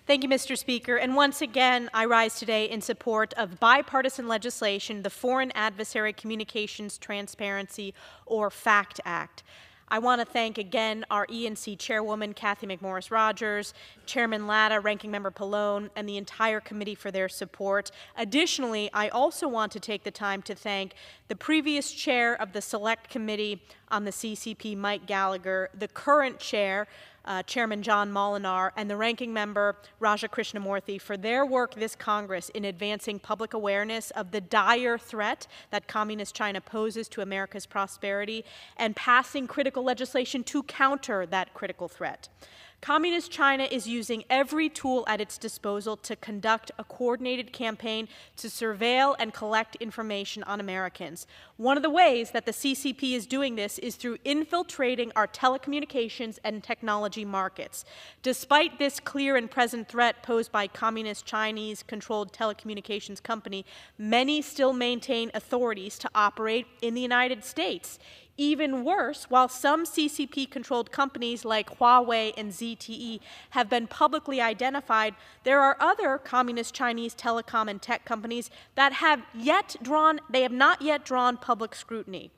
Thank you, Mr. Speaker. And once again, I rise today in support of bipartisan legislation, the Foreign Adversary Communications Transparency, or FACT Act. I want to thank again our E&C Chairwoman, Kathy McMorris-Rogers, Chairman Latta, Ranking Member Pallone, and the entire committee for their support. Additionally, I also want to take the time to thank the previous chair of the Select Committee on the CCP, Mike Gallagher, the current chair, Chairman John Molinar, and the Ranking Member, Raja Krishnamurthy, for their work this Congress in advancing public awareness of the dire threat that Communist China poses to America's prosperity and passing critical legislation to counter that critical threat. Communist China is using every tool at its disposal to conduct a coordinated campaign to surveil and collect information on Americans. One of the ways that the CCP is doing this is through infiltrating our telecommunications and technology markets. Despite this clear and present threat posed by Communist Chinese-controlled telecommunications company, many still maintain authorities to operate in the United States. Even worse, while some CCP-controlled companies like Huawei and ZTE have been publicly identified, there are other communist Chinese telecom and tech companies that have not yet drawn public scrutiny.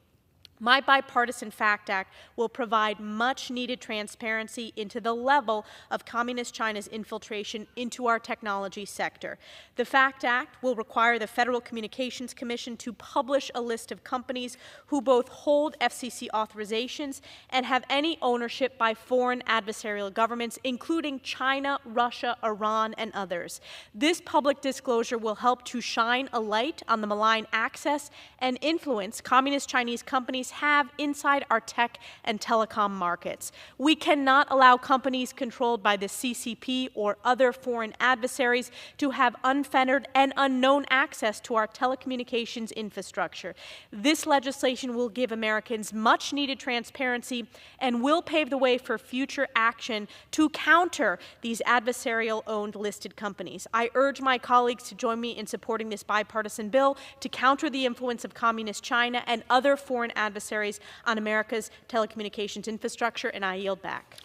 My bipartisan FACT Act will provide much-needed transparency into the level of Communist China's infiltration into our technology sector. The FACT Act will require the Federal Communications Commission to publish a list of companies who both hold FCC authorizations and have any ownership by foreign adversarial governments, including China, Russia, Iran, and others. This public disclosure will help to shine a light on the malign access and influence Communist Chinese companies have inside our tech and telecom markets. We cannot allow companies controlled by the CCP or other foreign adversaries to have unfettered and unknown access to our telecommunications infrastructure. This legislation will give Americans much-needed transparency and will pave the way for future action to counter these adversarial-owned listed companies. I urge my colleagues to join me in supporting this bipartisan bill to counter the influence of Communist China and other foreign adversaries on America's telecommunications infrastructure, and I yield back.